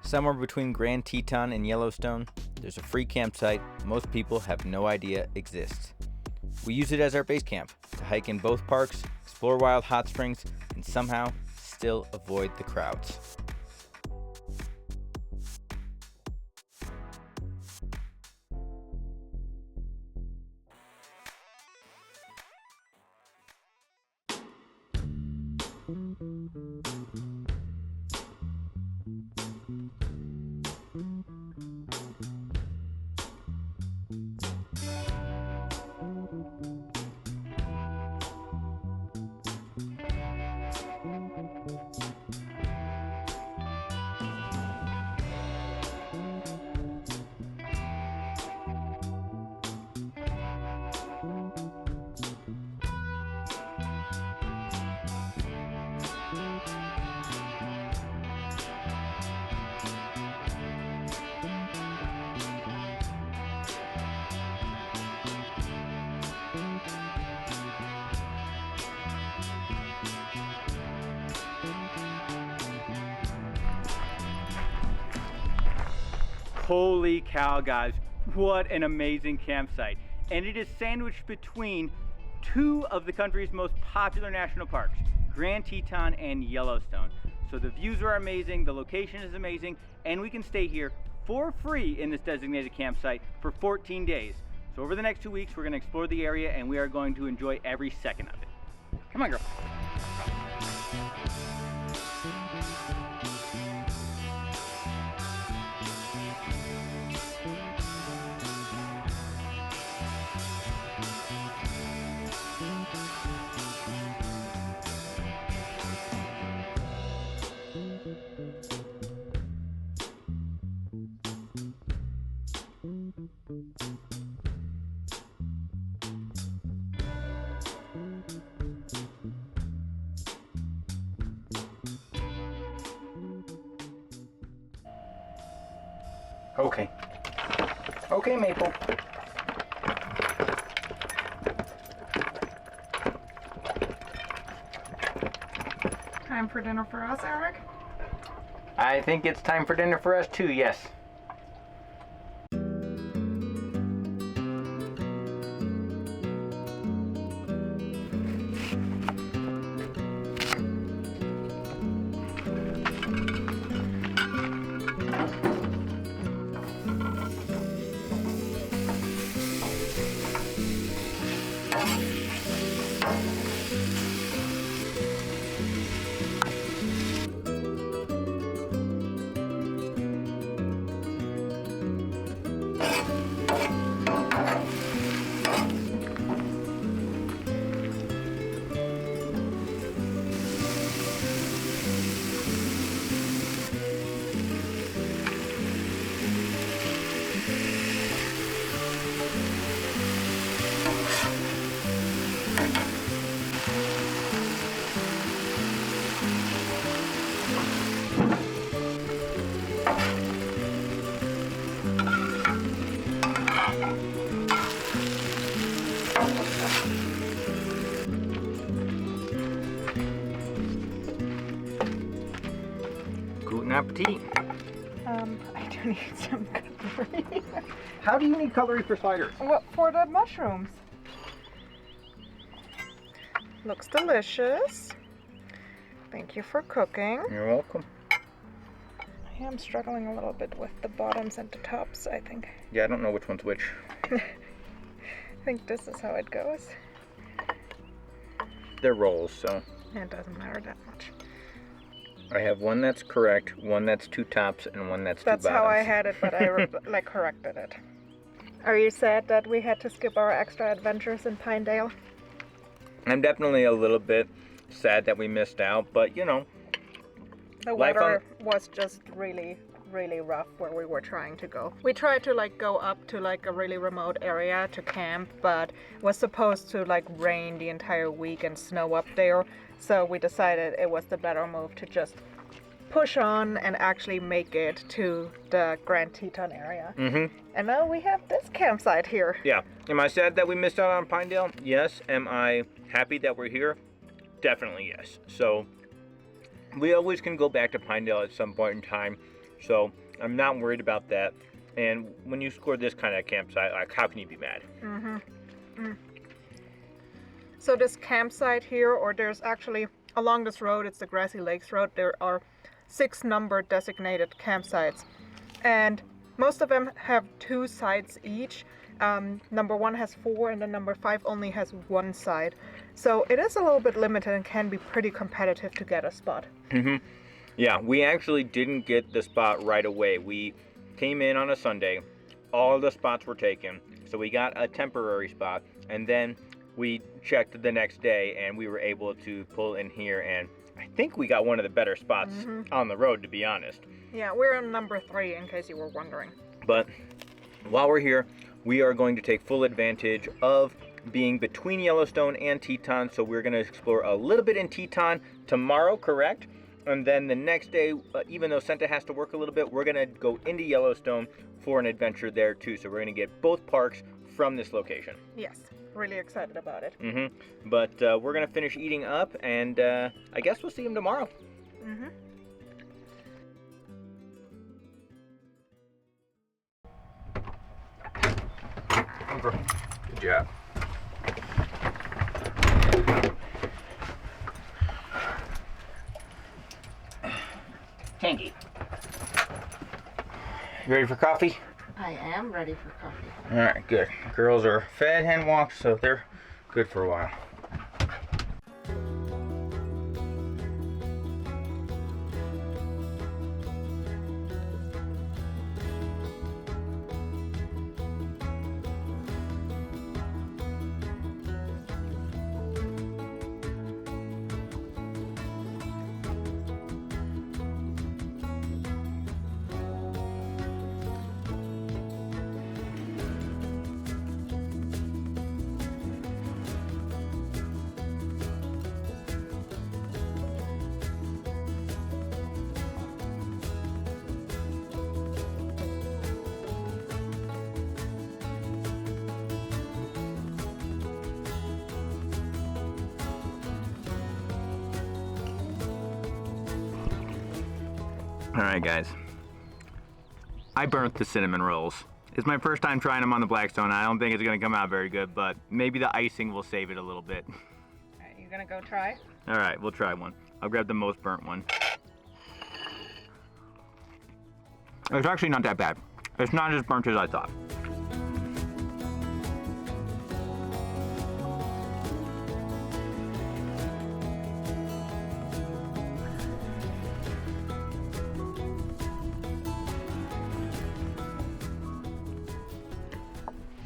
Somewhere between Grand Teton and Yellowstone, there's a free campsite most people have no idea exists. We use it as our base camp to hike in both parks, explore wild hot springs, and somehow still avoid the crowds. Holy cow, guys, what an amazing campsite. And it is sandwiched between two of the country's most popular national parks, Grand Teton and Yellowstone. So the views are amazing, the location is amazing, and we can stay here for free in this designated campsite for 14 days. So over the next 2 weeks, we're gonna explore the area and we are going to enjoy every second of it. Come on, girl. Okay, Maple. Time for dinner for us, Eric? I think it's time for dinner for us too, yes. Guten Appetit. I do need some cutlery. How do you need cutlery for sliders? Well, for the mushrooms. Looks delicious. Thank you for cooking. You're welcome. I am struggling a little bit with the bottoms and the tops, I think. Yeah, I don't know which one's which. I think this is how it goes. They're rolls, so. It doesn't matter that much. I have one that's correct, one that's two tops, and one that's two bottoms. That's how I had it, but I corrected it. Are you sad that we had to skip our extra adventures in Pinedale? I'm definitely a little bit sad that we missed out, but you know. The weather was just really rough where we were trying to go. We tried to go up to a really remote area to camp, but it was supposed to rain the entire week and snow up there. So we decided it was the better move to just push on and actually make it to the Grand Teton area. Mm-hmm. And now we have this campsite here. Yeah. Am I sad that we missed out on Pinedale? Yes. Am I happy that we're here? Definitely yes. So we always can go back to Pinedale at some point in time. So I'm not worried about that. And when you score this kind of campsite, like, how can you be mad? So this campsite here, or there's actually along this road, it's the Grassy Lakes Road, there are 6 numbered designated campsites, and most of them have 2 sites each. Number 1 has 4, and then number 5 only has 1 site. So it is a little bit limited and can be pretty competitive to get a spot. Yeah, we actually didn't get the spot right away. We came in on a Sunday, all the spots were taken, so we got a temporary spot, and then we checked the next day and we were able to pull in here, and I think we got one of the better spots on the road, to be honest. Yeah, we're on number 3 in case you were wondering. But while we're here, we are going to take full advantage of being between Yellowstone and Teton, so we're going to explore a little bit in Teton tomorrow, correct? And then the next day, even though Senta has to work a little bit, we're going to go into Yellowstone for an adventure there too. So we're going to get both parks from this location. Yes, really excited about it. But we're going to finish eating up, and I guess we'll see him tomorrow. Good job. Tangy. You ready for coffee? I am ready for coffee. All right, good. Girls are fed and walked, so they're good for a while. All right, guys. I burnt the cinnamon rolls. It's my first time trying them on the Blackstone. I don't think it's gonna come out very good, but maybe the icing will save it a little bit. All right, you gonna go try? All right, we'll try one. I'll grab the most burnt one. It's actually not that bad. It's not as burnt as I thought.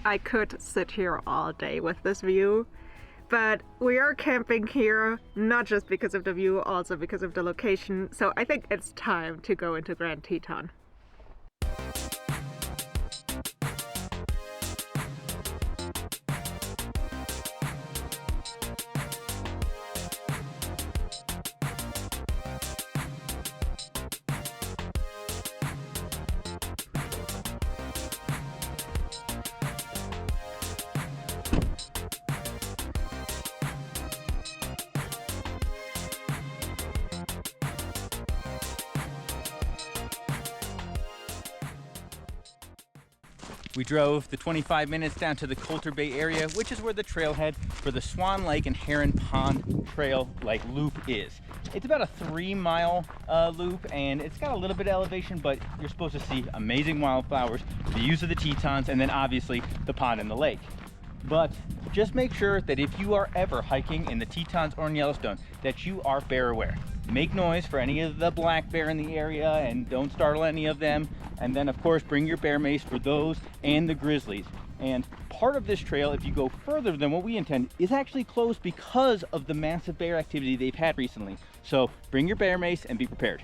I could sit here all day with this view, but we are camping here not just because of the view, also because of the location, so I think it's time to go into Grand Teton. We drove the 25 minutes down to the Coulter Bay area, which is where the trailhead for the Swan Lake and Heron Pond trail loop is. It's about a 3-mile loop, and it's got a little bit of elevation, but you're supposed to see amazing wildflowers, the views of the Tetons, and then obviously the pond and the lake. But just make sure that if you are ever hiking in the Tetons or in Yellowstone, that you are bear aware. Make noise for any of the black bear in the area and don't startle any of them. And then of course bring your bear mace for those and the grizzlies. And part of this trail, if you go further than what we intend, is actually closed because of the massive bear activity they've had recently. So bring your bear mace and be prepared.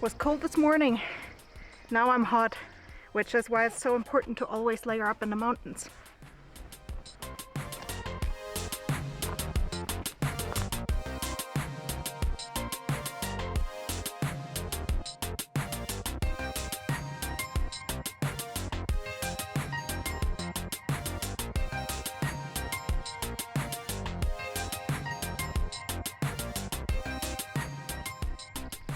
Was cold this morning. Now I'm hot, which is why it's so important to always layer up in the mountains.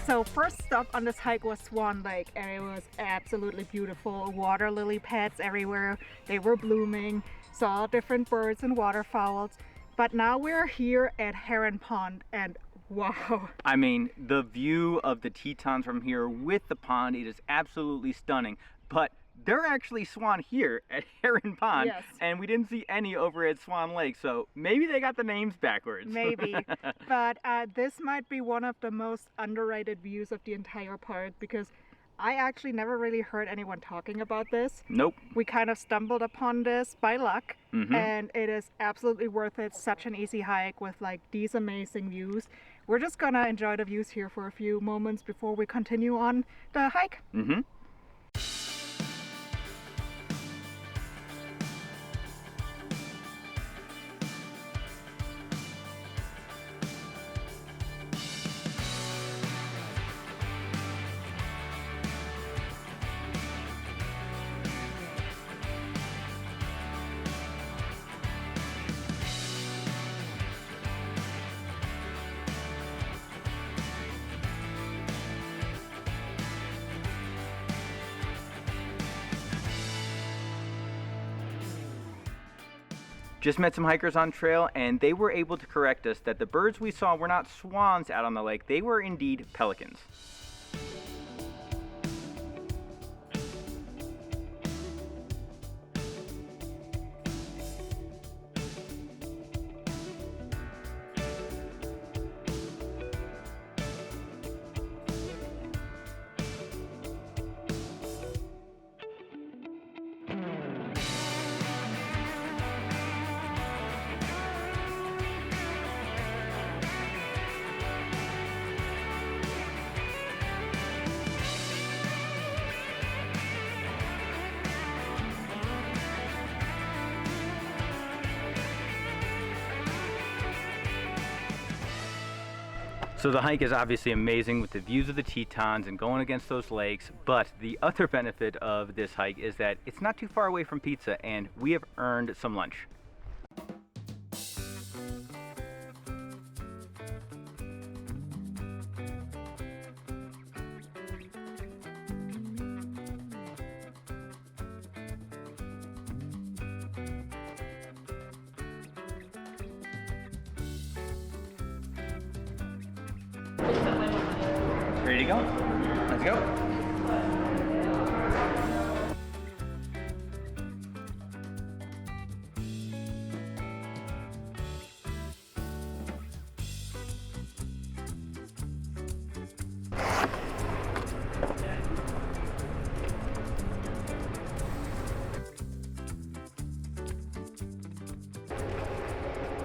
So first stop on this hike was Swan Lake, and it was absolutely beautiful. Water lily pads everywhere. They were blooming. Saw different birds and waterfowls. But now we're here at Heron Pond, and wow. I mean, the view of the Tetons from here with the pond, it is absolutely stunning. But there are actually swan here at Heron Pond, Yes. and we didn't see any over at Swan Lake, so maybe they got the names backwards. Maybe. But this might be one of the most underrated views of the entire park, because I actually never really heard anyone talking about this. Nope. We kind of stumbled upon this by luck, and it is absolutely worth it. Such an easy hike with like these amazing views. We're just gonna enjoy the views here for a few moments before we continue on the hike. Just met some hikers on trail, and they were able to correct us that the birds we saw were not swans out on the lake, they were indeed pelicans. So the hike is obviously amazing with the views of the Tetons and going against those lakes, but the other benefit of this hike is that it's not too far away from pizza, and we have earned some lunch. Ready to go? Let's go.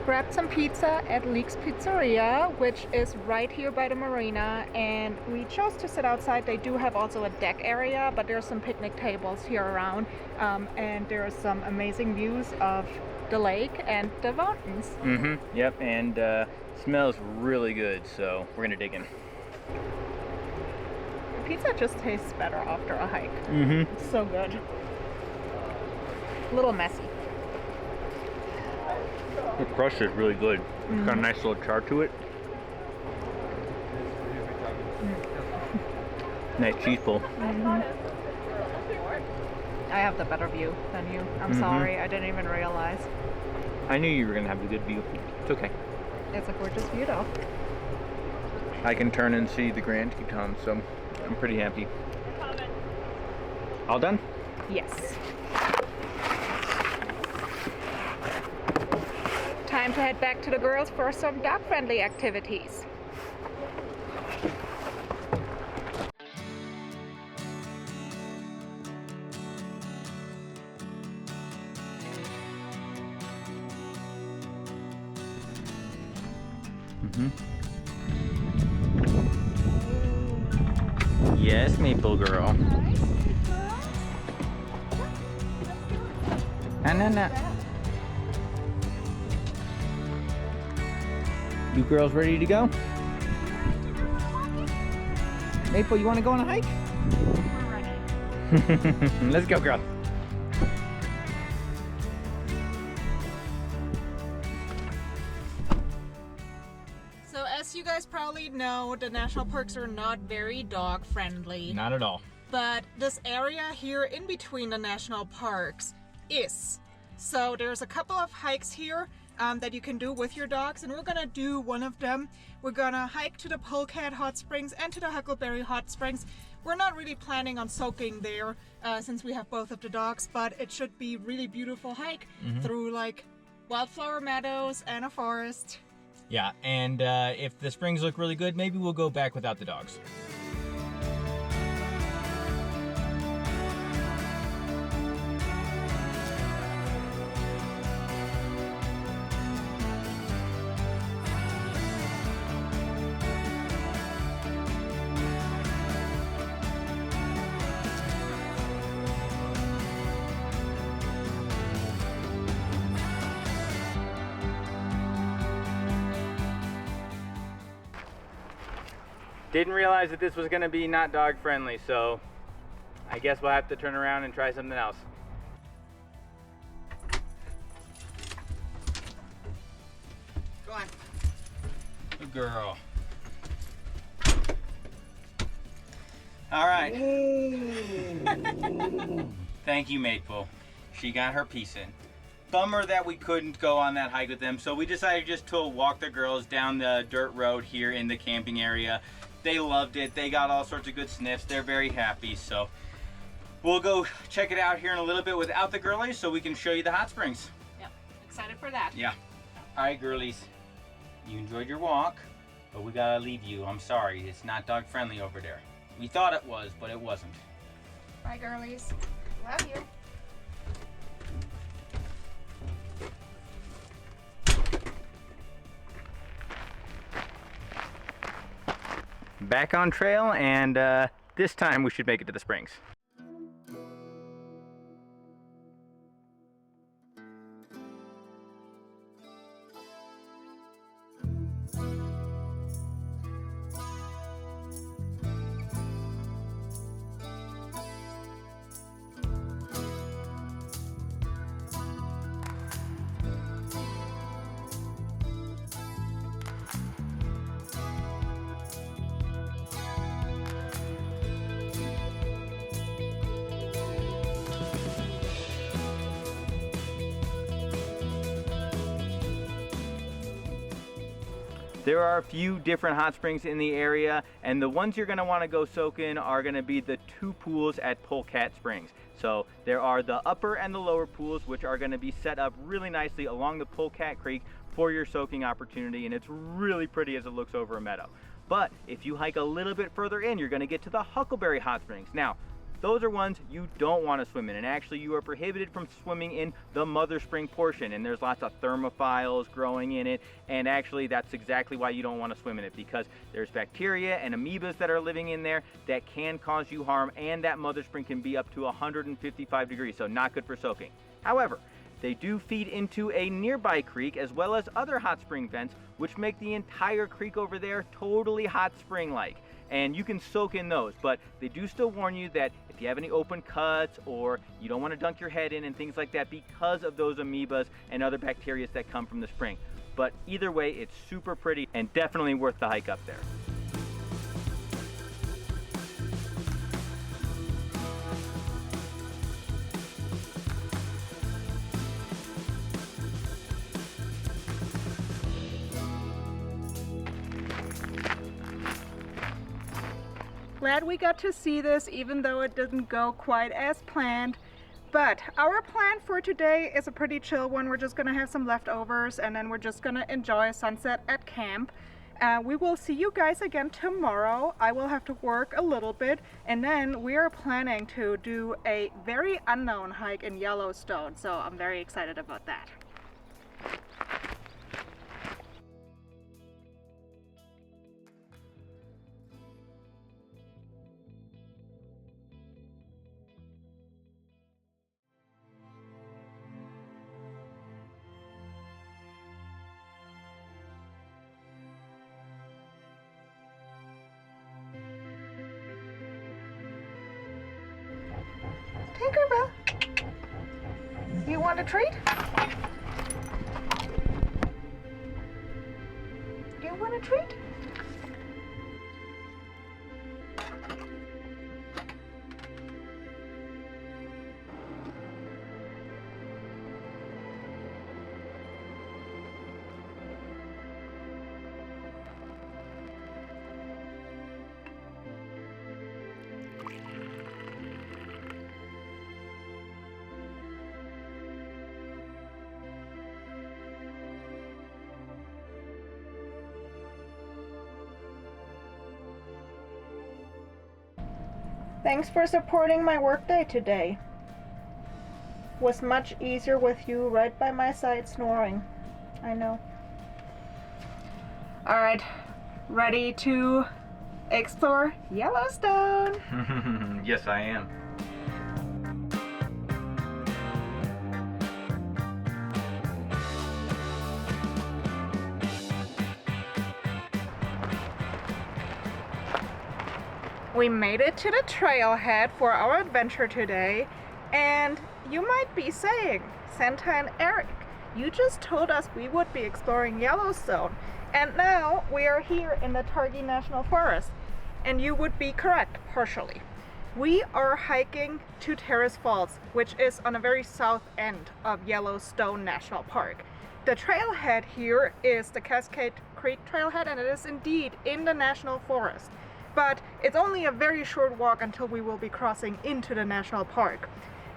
Grabbed some pizza at Leek's Pizzeria, which is right here by the marina, and we chose to sit outside. They do have also a deck area, but there's some picnic tables here around, and there are some amazing views of the lake and the mountains. Yep, and smells really good, so we're gonna dig in. The pizza just tastes better after a hike. It's so good. A little messy. The crust is really good. It's got a nice little char to it. Nice cheese pull. I have the better view than you. I'm sorry, I didn't even realize. I knew you were gonna have a good view. It's okay. It's a gorgeous view though. I can turn and see the Grand Teton, so I'm pretty happy. All done? Yes. Time to head back to the girls for some dog-friendly activities. Yes, Maple Girl. No. You girls ready to go? Maple, you want to go on a hike? We're ready. Let's go, girl. So as you guys probably know, the national parks are not very dog friendly. Not at all. But this area here in between the national parks is. So there's a couple of hikes here that you can do with your dogs, and we're gonna do one of them. We're gonna hike to the Polecat hot springs and to the Huckleberry hot springs. We're not really planning on soaking there since we have both of the dogs, but it should be really beautiful hike through like wildflower meadows and a forest. Yeah, and if the springs look really good, maybe we'll go back without the dogs. Didn't realize that this was going to be not dog friendly, so I guess we'll have to turn around and try something else. Go on. Good girl. All right. Thank you, Maple. She got her piece in. Bummer that we couldn't go on that hike with them, so we decided just to walk the girls down the dirt road here in the camping area. They loved it. They got all sorts of good sniffs. They're very happy, so we'll go check it out here in a little bit without the girlies so we can show you the hot springs. Yep, excited for that. Yeah. All right, girlies. You enjoyed your walk, but we gotta leave you. I'm sorry, it's not dog friendly over there. We thought it was, but it wasn't. Bye, girlies. Love you. Back on trail, and this time we should make it to the springs. There are a few different hot springs in the area, and the ones you're going to want to go soak in are going to be the two pools at Polecat Springs. So there are the upper and the lower pools, which are going to be set up really nicely along the Polecat Creek for your soaking opportunity, and it's really pretty as it looks over a meadow. But if you hike a little bit further in, you're going to get to the Huckleberry hot springs. Now, those are ones you don't want to swim in, and actually you are prohibited from swimming in the mother spring portion, and there's lots of thermophiles growing in it, and actually that's exactly why you don't want to swim in it, because there's bacteria and amoebas that are living in there that can cause you harm, and that mother spring can be up to 155 degrees, so not good for soaking. However, they do feed into a nearby creek as well as other hot spring vents, which make the entire creek over there totally hot spring-like. And you can soak in those, but they do still warn you that if you have any open cuts or you don't want to dunk your head in and things like that because of those amoebas and other bacteria that come from the spring. But either way, it's super pretty and definitely worth the hike up there. Glad we got to see this, even though it didn't go quite as planned. But our plan for today is a pretty chill one. We're just gonna have some leftovers and then we're just gonna enjoy a sunset at camp. We will see you guys again tomorrow. I will have to work a little bit, and then we are planning to do a very unknown hike in Yellowstone, so I'm very excited about that. Bella. You want a treat? You want a treat? Thanks for supporting my workday today. Was much easier with you right by my side snoring. I know. Alright, ready to explore Yellowstone? Yes, I am. We made it to the trailhead for our adventure today, and you might be saying, Senta and Eric, you just told us we would be exploring Yellowstone, and now we are here in the Targhee National Forest, and you would be correct, partially. We are hiking to Terraced Falls, which is on the very south end of Yellowstone National Park. The trailhead here is the Cascade Creek Trailhead, and it is indeed in the National Forest. But it's only a very short walk until we will be crossing into the national park.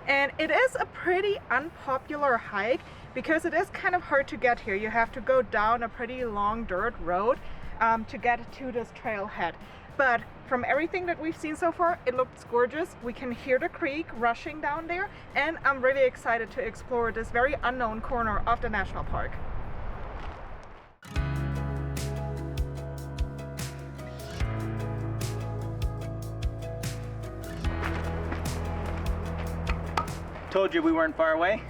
And it is a pretty unpopular hike because it is kind of hard to get here. You have to go down a pretty long dirt road to get to this trailhead. But from everything that we've seen so far, it looks gorgeous. We can hear the creek rushing down there, and I'm really excited to explore this very unknown corner of the national park. Told you we weren't far away.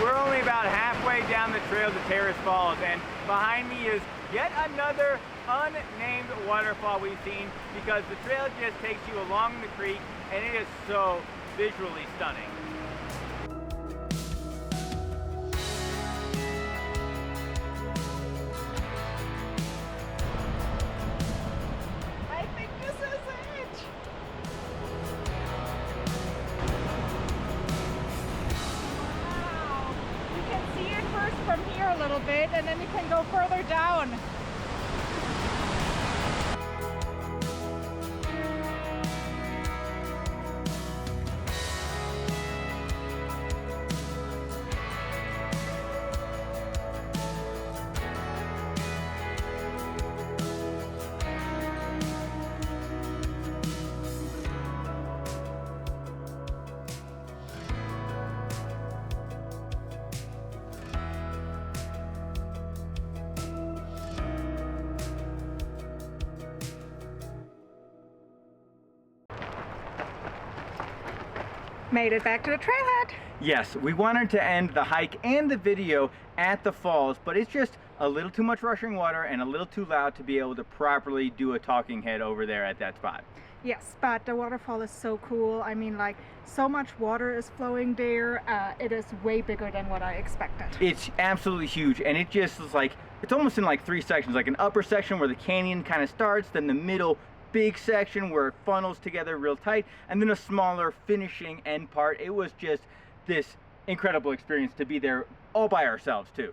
We're only about halfway down the trail to Terraced Falls, and behind me is yet another unnamed waterfall we've seen, because the trail just takes you along the creek and it is so visually stunning. I think this is it! Wow! You can see it first from here a little bit, and then you can go further down. Made it back to the trailhead. Yes, we wanted to end the hike and the video at the falls, but it's just a little too much rushing water and a little too loud to be able to properly do a talking head over there at that spot. Yes, but the waterfall is so cool. I mean, like, so much water is flowing there. It is way bigger than what I expected. It's absolutely huge, and it just is like, it's almost in like three sections, like an upper section where the canyon kind of starts, then the middle big section where it funnels together real tight, and then a smaller finishing end part. It was just this incredible experience to be there all by ourselves too.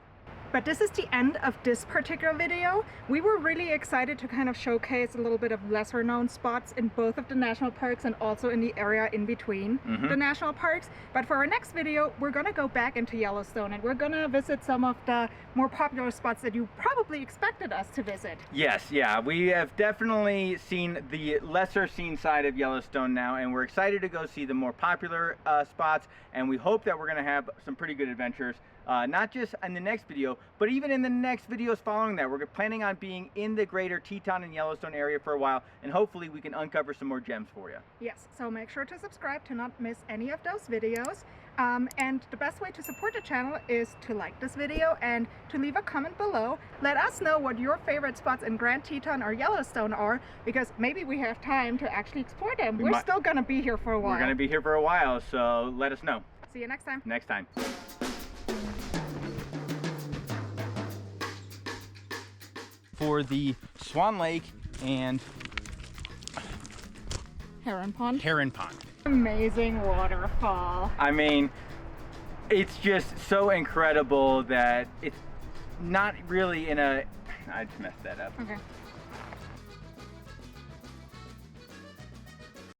But this is the end of this particular video. We were really excited to kind of showcase a little bit of lesser known spots in both of the national parks and also in the area in between the national parks. But for our next video, we're gonna go back into Yellowstone and we're gonna visit some of the more popular spots that you probably expected us to visit. Yes, yeah, we have definitely seen the lesser seen side of Yellowstone now, and we're excited to go see the more popular spots, and we hope that we're gonna have some pretty good adventures not just in the next video, but even in the next videos following that. We're planning on being in the greater Teton and Yellowstone area for a while, and hopefully we can uncover some more gems for you. Yes, so make sure to subscribe to not miss any of those videos. And the best way to support the channel is to like this video and to leave a comment below. Let us know what your favorite spots in Grand Teton or Yellowstone are, because maybe we have time to actually explore them. We're still gonna be here for a while. We're gonna be here for a while, so let us know. See you next time. Next time. For the Swan Lake and Heron Pond. Heron Pond. Amazing waterfall. I mean, it's just so incredible that it's not really in a... I just messed that up. Okay.